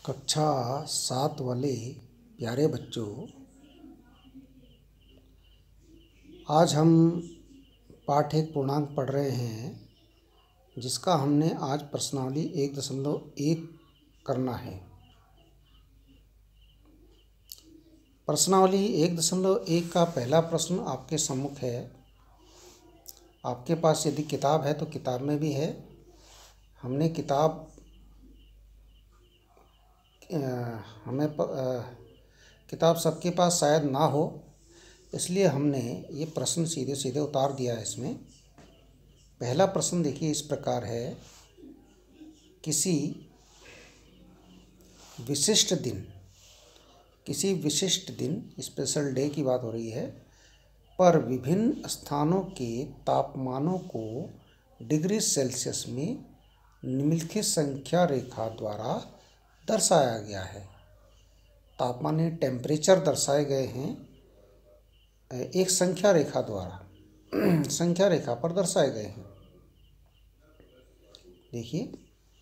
कक्षा 7 वाले प्यारे बच्चों, आज हम पाठ एक पूर्णांक पढ़ रहे हैं जिसका हमने आज प्रश्नावली 1.1 करना है। प्रश्नावली 1.1 का पहला प्रश्न आपके सम्मुख है। आपके पास यदि किताब है तो किताब में भी है। हमने किताब किताब सबके पास शायद ना हो, इसलिए हमने ये प्रश्न सीधे सीधे उतार दिया है इसमें। पहला प्रश्न देखिए इस प्रकार है, किसी विशिष्ट दिन स्पेशल डे की बात हो रही है पर विभिन्न स्थानों के तापमानों को डिग्री सेल्सियस में निम्नलिखित संख्या रेखा द्वारा दर्शाया गया है। तापमान यानी टेम्परेचर दर्शाए गए हैं एक संख्या रेखा द्वारा संख्या रेखा पर दर्शाए गए हैं। देखिए,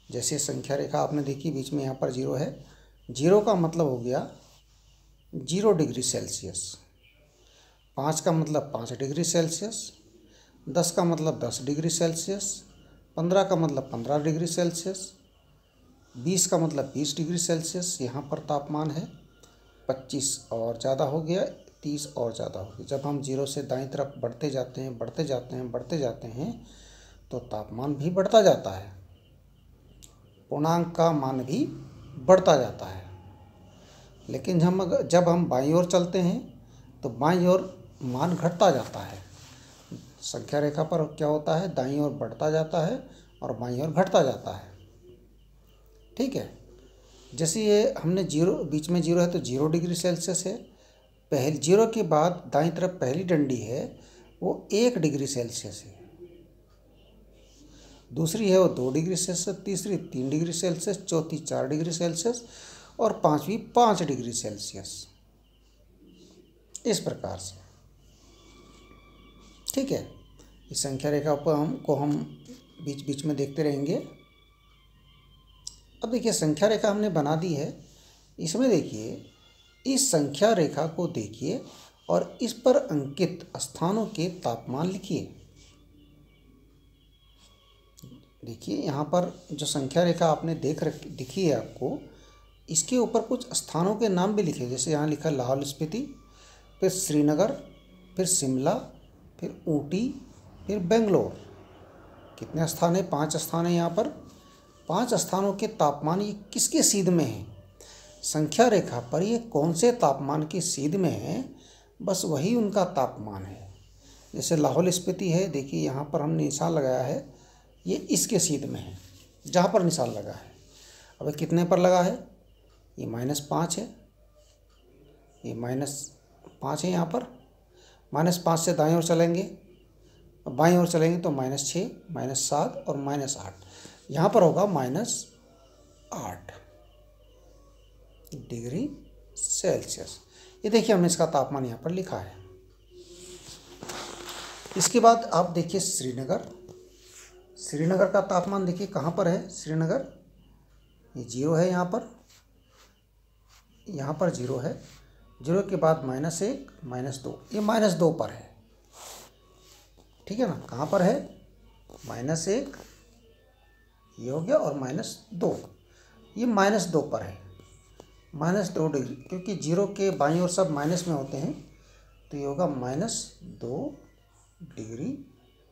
जैसे संख्या रेखा आपने देखी, बीच में यहाँ पर 0 है। 0 का मतलब हो गया 0 डिग्री सेल्सियस, 5 का मतलब 5 डिग्री सेल्सियस, 10 का मतलब 10 डिग्री सेल्सियस, 15 का मतलब 15 डिग्री सेल्सियस, 20 का मतलब 20 डिग्री सेल्सियस यहाँ पर तापमान है। 25 और ज़्यादा हो गया, 30 और ज़्यादा हो गया। जब हम 0 से दाईं तरफ बढ़ते जाते हैं तो तापमान भी बढ़ता जाता है, पूर्णांक का मान भी बढ़ता जाता है। लेकिन जब हम बाईं ओर चलते हैं तो बाईं ओर मान घटता जाता है। संख्या रेखा पर क्या होता है, दाईं ओर बढ़ता जाता है और बाईं ओर घटता जाता है। ठीक है, जैसे ये हमने 0, बीच में 0 है तो 0 डिग्री सेल्सियस है। पहले 0 के बाद दाईं तरफ पहली डंडी है वो 1 डिग्री सेल्सियस है, दूसरी है वो 2 डिग्री सेल्सियस, तीसरी 3 डिग्री सेल्सियस, चौथी 4 डिग्री सेल्सियस और पांचवी 5 डिग्री सेल्सियस, इस प्रकार से। ठीक है, इस संख्या रेखा पर हम बीच बीच में देखते रहेंगे। अब देखिए, संख्या रेखा हमने बना दी है। इसमें देखिए, इस संख्या रेखा को देखिए और इस पर अंकित स्थानों के तापमान लिखिए। देखिए, यहाँ पर जो संख्या रेखा आपने दिखी है आपको, इसके ऊपर कुछ स्थानों के नाम भी लिखे। जैसे यहाँ लिखा लाहौल स्पीति, फिर श्रीनगर, फिर शिमला, फिर ऊटी, फिर बेंगलोर। कितने स्थान है? 5 स्थान है। यहाँ पर 5 स्थानों के तापमान ये किसके सीध में है? संख्या रेखा पर ये कौन से तापमान की सीध में है, बस वही उनका तापमान है। जैसे लाहौल स्पीति है, देखिए यहाँ पर हमने निशान लगाया है, ये इसके सीध में है जहाँ पर निशान लगा है। अब कितने पर लगा है? ये -5 है, ये -5 है। यहाँ पर -5 से दाईं ओर चलेंगे, बाईं ओर चलेंगे तो -6, -7 और -8। यहाँ पर होगा -8 डिग्री सेल्सियस। ये देखिए, हमने इसका तापमान यहाँ पर लिखा है। इसके बाद आप देखिए श्रीनगर का तापमान देखिए कहाँ पर है। श्रीनगर ये 0 है, यहाँ पर 0 है। 0 के बाद -1, -2, ये -2 पर है। ठीक है ना, कहाँ पर है? -1 ये हो गया और -2, ये -2 पर है, -2 डिग्री, क्योंकि 0 के बाईं ओर सब माइनस में होते हैं, तो ये होगा -2 डिग्री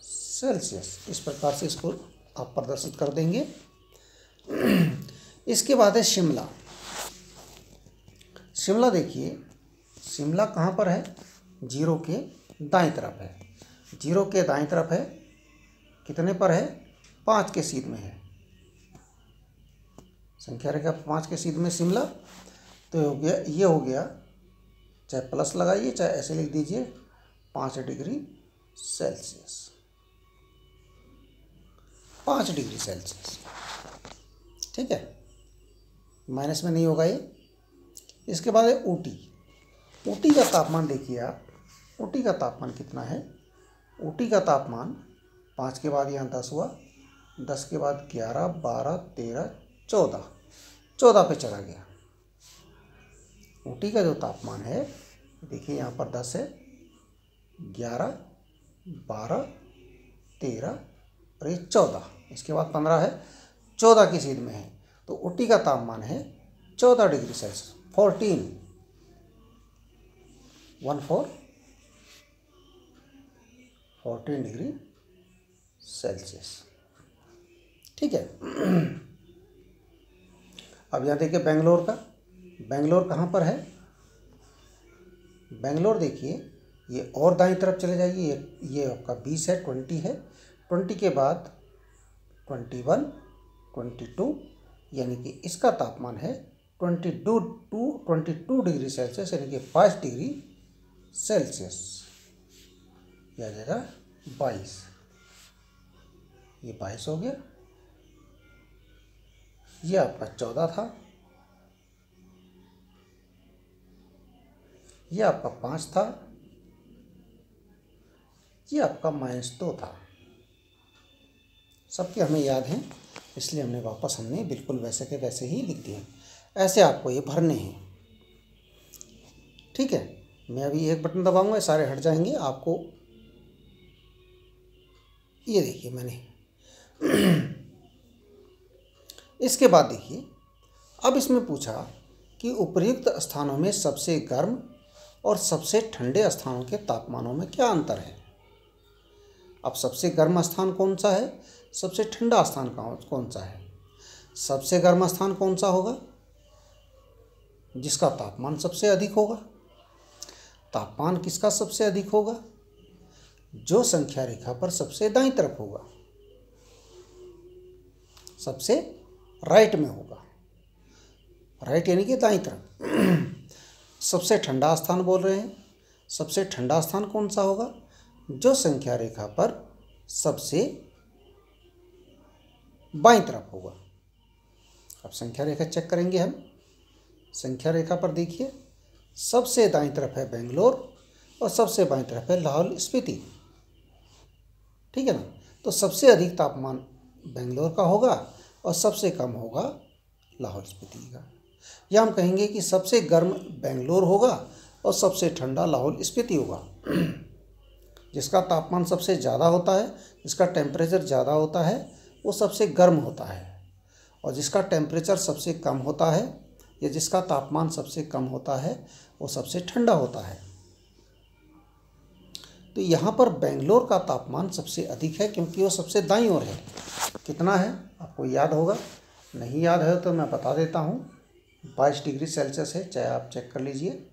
सेल्सियस। इस प्रकार से इसको आप प्रदर्शित कर देंगे। इसके बाद है शिमला। शिमला देखिए, शिमला कहाँ पर है? 0 के दाईं तरफ है। 0 के दाईं तरफ है, कितने पर है? 5 के सीध में है। संख्या रेखा 5 के सीध में शिमला, तो हो गया, ये हो गया, चाहे प्लस लगाइए चाहे ऐसे लिख दीजिए, 5 डिग्री सेल्सियस, 5 डिग्री सेल्सियस। ठीक है, माइनस में नहीं होगा ये। इसके बाद है ऊटी। ऊटी का तापमान देखिए आप, ऊटी का तापमान कितना है? ऊटी का तापमान 5 के बाद यहाँ 10 हुआ, 10 के बाद 11, 12, 13, 14, 14 पे चला गया। ऊटी का जो तापमान है देखिए यहाँ पर 10 है, 11, 12, 13 और ये 14, इसके बाद 15 है, 14 की सीध में है। तो ऊटी का तापमान है 14 डिग्री सेल्सियस, 14 डिग्री सेल्सियस। ठीक है। अब यहाँ देखिए बेंगलोर का, बेंगलोर कहाँ पर है? बेंगलोर देखिए ये और दाईं तरफ चले जाइए, ये आपका 20 है, 20 है, 20 के बाद 21, 22, यानी कि इसका तापमान है 22 डिग्री सेल्सियस, यानी कि 22 डिग्री सेल्सियस। यह आ जाएगा 22, ये 22 हो गया। ये आपका 14 था, ये आपका 5 था, ये आपका -2 था। सबके हमें याद हैं, इसलिए हमने बिल्कुल वैसे के वैसे ही लिख दिए। ऐसे आपको ये भरने हैं। ठीक है, मैं अभी एक बटन दबाऊंगा, सारे हट जाएंगे। आपको ये देखिए मैंने इसके बाद देखिए, अब इसमें पूछा कि उपर्युक्त स्थानों में सबसे गर्म और सबसे ठंडे स्थानों के तापमानों में क्या अंतर है। अब सबसे गर्म स्थान कौन सा है, सबसे ठंडा स्थान कौन सा है? सबसे गर्म स्थान कौन सा होगा? जिसका तापमान सबसे अधिक होगा। तापमान किसका सबसे अधिक होगा? जो संख्या रेखा पर सबसे दाईं तरफ होगा, सबसे राइट में होगा। राइट यानी कि दाईं तरफ। सबसे ठंडा स्थान बोल रहे हैं, सबसे ठंडा स्थान कौन सा होगा? जो संख्या रेखा पर सबसे बाईं तरफ होगा। अब संख्या रेखा चेक करेंगे हम। संख्या रेखा पर देखिए, सबसे दाईं तरफ है बेंगलोर और सबसे बाईं तरफ है लाहौल स्पीति। ठीक है ना? तो सबसे अधिक तापमान बेंगलोर का होगा और सबसे कम होगा लाहौल स्पीति का। या हम कहेंगे कि सबसे गर्म बेंगलोर होगा और सबसे ठंडा लाहौल स्पीति होगा। जिसका तापमान सबसे ज़्यादा होता है, जिसका टेम्परेचर ज़्यादा होता है, वो सबसे गर्म होता है, और जिसका टेम्परेचर सबसे कम होता है या जिसका तापमान सबसे कम होता है, वो सबसे ठंडा होता है। तो यहाँ पर बेंगलोर का तापमान सबसे अधिक है, क्योंकि वो सबसे दाईं ओर है। कितना है आपको याद होगा? नहीं याद है तो मैं बता देता हूँ, 22 डिग्री सेल्सियस है, चाहे आप चेक कर लीजिए।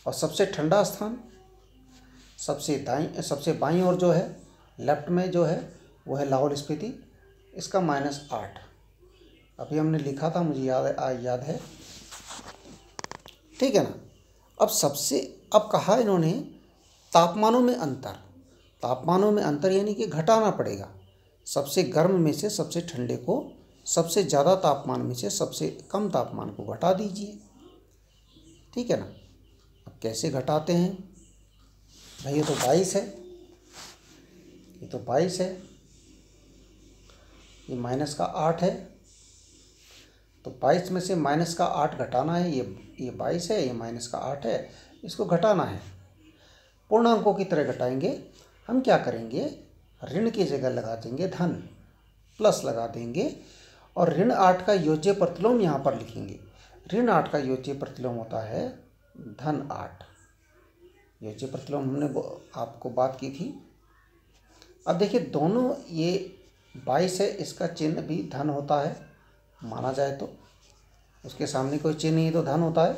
और सबसे ठंडा स्थान सबसे बाईं ओर जो है, लेफ्ट में जो है, वो है लाहौल स्पीति, इसका -8। अभी हमने लिखा था, मुझे याद है। ठीक है ना? अब कहा इन्होंने तापमानों में अंतर। तापमानों में अंतर यानी कि घटाना पड़ेगा। सबसे गर्म में से सबसे ठंडे को, सबसे ज़्यादा तापमान में से सबसे कम तापमान को घटा दीजिए। ठीक है ना? अब कैसे घटाते हैं भाई? ये तो 22 है, ये तो 22 है, ये -8 है। तो 22 में से -8 घटाना है। ये 22 है, ये -8 है, इसको घटाना है। पूर्णांकों की तरह घटाएंगे। हम क्या करेंगे? ऋण की जगह लगा देंगे धन, प्लस लगा देंगे, और ऋण 8 का योज्य प्रतिलोम यहाँ पर लिखेंगे। ऋण 8 का योज्य प्रतिलोम होता है धन 8। योज्य प्रतिलोम हमने आपको बात की थी। अब देखिए, दोनों ये 22 है, इसका चिन्ह भी धन होता है माना जाए तो। उसके सामने कोई चिन्ह नहीं तो धन होता है।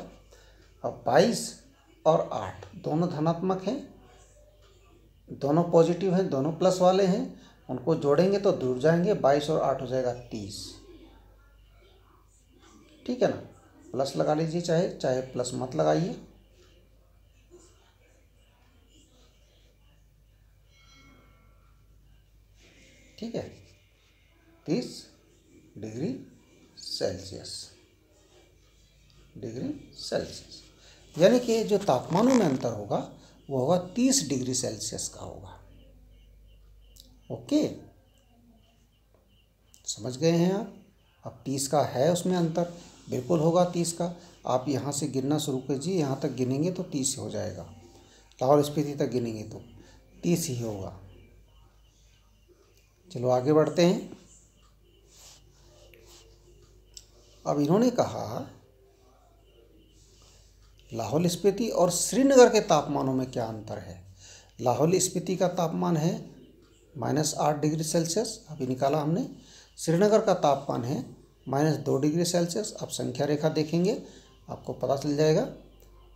अब 22 और 8 दोनों धनात्मक हैं, दोनों पॉजिटिव हैं, दोनों प्लस वाले हैं। उनको जोड़ेंगे तो जुड़ जाएंगे। 22 और 8 हो जाएगा 30। ठीक है ना? प्लस लगा लीजिए, चाहे प्लस मत लगाइए। ठीक है, 30 डिग्री सेल्सियस। यानी कि जो तापमानों में अंतर होगा वो होगा 30 डिग्री सेल्सियस का होगा। ओके, समझ गए हैं आप? अब 30 का है उसमें अंतर, बिल्कुल होगा 30 का। आप यहाँ से गिनना शुरू कीजिए, यहाँ तक गिनेंगे तो 30 हो जाएगा। लाहौल स्पीति तक गिनेंगे तो 30 ही होगा। चलो आगे बढ़ते हैं। अब इन्होंने कहा लाहौल स्पीति और श्रीनगर के तापमानों में क्या अंतर है। लाहौल स्पीति का तापमान है -8 डिग्री सेल्सियस, अभी निकाला हमने। श्रीनगर का तापमान है -2 डिग्री सेल्सियस। अब संख्या रेखा देखेंगे आपको पता चल जाएगा।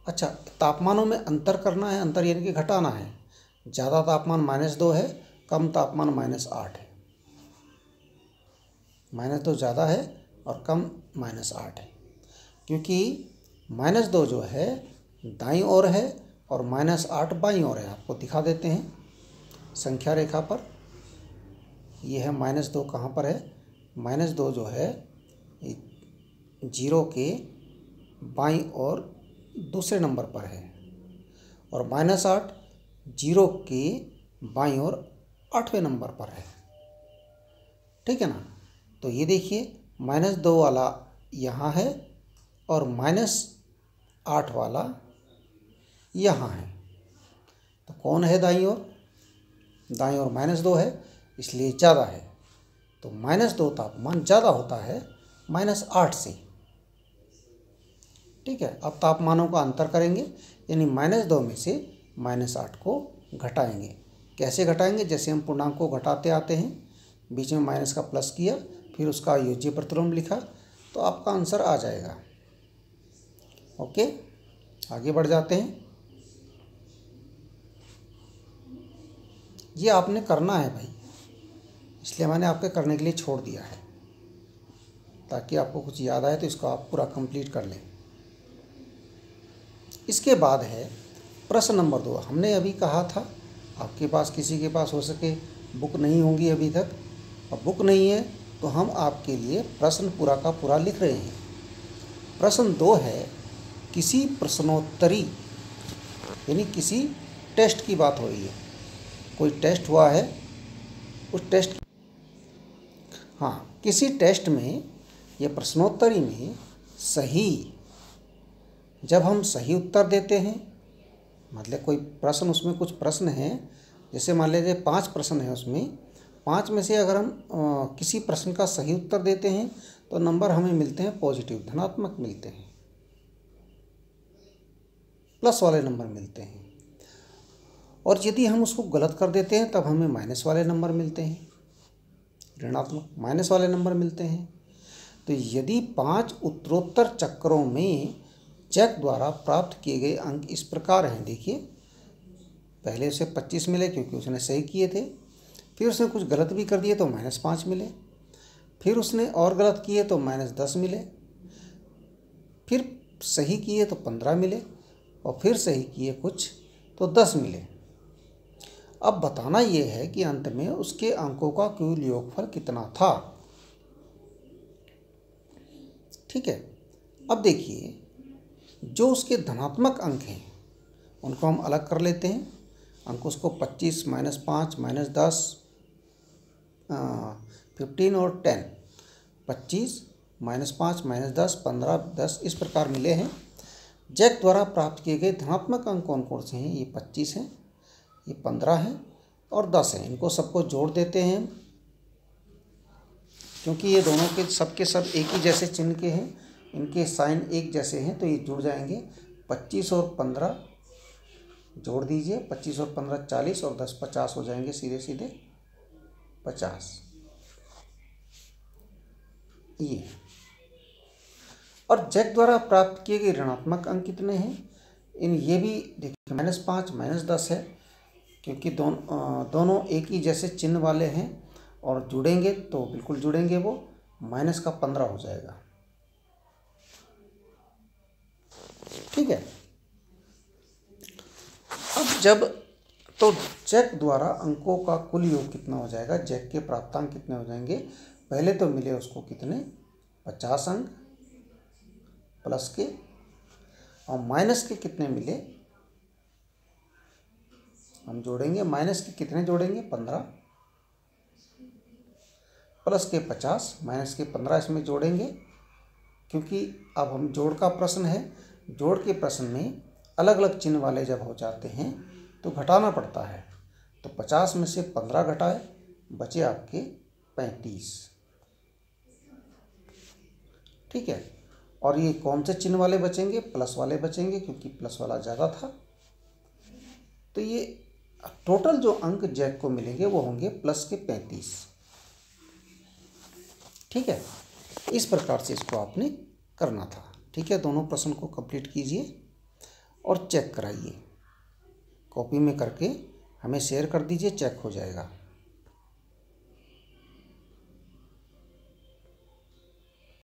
अच्छा, तापमानों में अंतर करना है, अंतर यानी कि घटाना है। ज़्यादा तापमान -2 है, कम तापमान -8 है। -2 ज़्यादा है और कम -8 है, क्योंकि -2 जो है दाईं ओर है और -8 बाईं ओर है। आपको दिखा देते हैं संख्या रेखा पर। ये है -2 कहाँ पर है, -2 जो है 0 के बाईं ओर दूसरे नंबर पर है, और -8 0 के बाईं ओर 8वें नंबर पर है। ठीक है ना। तो ये देखिए -2 वाला यहाँ है और -8 वाला यहाँ है। तो कौन है दाईं ओर, दाईं ओर -2 है, इसलिए ज़्यादा है। तो -2 तापमान ज़्यादा होता है -8 से। ठीक है। अब तापमानों का अंतर करेंगे, यानी -2 में से -8 को घटाएंगे। कैसे घटाएंगे, जैसे हम पूर्णांक को घटाते आते हैं, बीच में माइनस का प्लस किया, फिर उसका योज्य प्रतिलोम लिखा, तो आपका आंसर आ जाएगा। ओके, आगे बढ़ जाते हैं। ये आपने करना है भाई, इसलिए मैंने आपके करने के लिए छोड़ दिया है, ताकि आपको कुछ याद आए तो इसको आप पूरा कंप्लीट कर लें। इसके बाद है प्रश्न नंबर 2। हमने अभी कहा था आपके पास, किसी के पास हो सके बुक नहीं होंगी अभी तक, और बुक नहीं है तो हम आपके लिए प्रश्न पूरा का पूरा लिख रहे हैं। प्रश्न 2 है, किसी प्रश्नोत्तरी यानी किसी टेस्ट की बात हो रही है। कोई टेस्ट हुआ है, उस टेस्ट, हाँ, किसी टेस्ट में या प्रश्नोत्तरी में सही, जब हम सही उत्तर देते हैं, मतलब कोई प्रश्न, उसमें कुछ प्रश्न हैं, जैसे मान लीजिए 5 प्रश्न हैं, उसमें 5 में से अगर हम किसी प्रश्न का सही उत्तर देते हैं तो नंबर हमें मिलते हैं पॉजिटिव, धनात्मक मिलते हैं, प्लस वाले नंबर मिलते हैं। और यदि हम उसको गलत कर देते हैं तब हमें माइनस वाले नंबर मिलते हैं, ऋणात्मक माइनस वाले नंबर मिलते हैं। तो यदि 5 उत्तरोत्तर चक्रों में जैक द्वारा प्राप्त किए गए अंक इस प्रकार हैं, देखिए, पहले उसे 25 मिले क्योंकि उसने सही किए थे, फिर उसने कुछ गलत भी कर दिए तो -5 मिले, फिर उसने और गलत किए तो -10 मिले, फिर सही किए तो 15 मिले, और फिर सही किए कुछ तो 10 मिले। अब बताना ये है कि अंत में उसके अंकों का कुल योगफल कितना था। ठीक है। अब देखिए, जो उसके धनात्मक अंक हैं उनको हम अलग कर लेते हैं। अंक उसको 25, -5, -10, 15 और 10, 25, -5, -10, 15, 10 इस प्रकार मिले हैं। जैक द्वारा प्राप्त किए गए धनात्मक अंक कौन कौन से हैं, ये 25 हैं, ये 15 हैं और 10 हैं। इनको सबको जोड़ देते हैं, क्योंकि ये दोनों के सब एक ही जैसे चिन्ह के हैं, इनके साइन एक जैसे हैं, तो ये जुड़ जाएंगे। 25 और 15 जोड़ दीजिए, 25 और 15 40 और 10 50 हो जाएंगे, सीधे सीधे 50। ये, और जैक द्वारा प्राप्त किए गए ऋणात्मक अंक कितने हैं, ये भी देखिए -5 -10 है, क्योंकि दोनों एक ही जैसे चिन्ह वाले हैं, और जुड़ेंगे तो बिल्कुल जुड़ेंगे, वो -15 हो जाएगा। ठीक है। अब जब, तो जैक द्वारा अंकों का कुल योग कितना हो जाएगा, जैक के प्राप्तांक कितने हो जाएंगे। पहले तो मिले उसको कितने, 50 अंक प्लस के, और माइनस के कितने मिले, हम जोड़ेंगे, माइनस के कितने जोड़ेंगे, 15, प्लस के 50 माइनस के 15 इसमें जोड़ेंगे, क्योंकि अब हम जोड़ का प्रश्न है। जोड़ के प्रश्न में अलग अलग चिन्ह वाले जब हो जाते हैं तो घटाना पड़ता है। तो 50 में से 15 घटाए, बचे आपके 35। ठीक है, और ये कौन से चिन्ह वाले बचेंगे? प्लस वाले बचेंगे, क्योंकि प्लस वाला ज़्यादा था। तो ये टोटल जो अंक जैक को मिलेंगे वो होंगे प्लस के 35। ठीक है, इस प्रकार से इसको आपने करना था। ठीक है, दोनों प्रश्न को कंप्लीट कीजिए और चेक कराइए। कॉपी में करके हमें शेयर कर दीजिए, चेक हो जाएगा।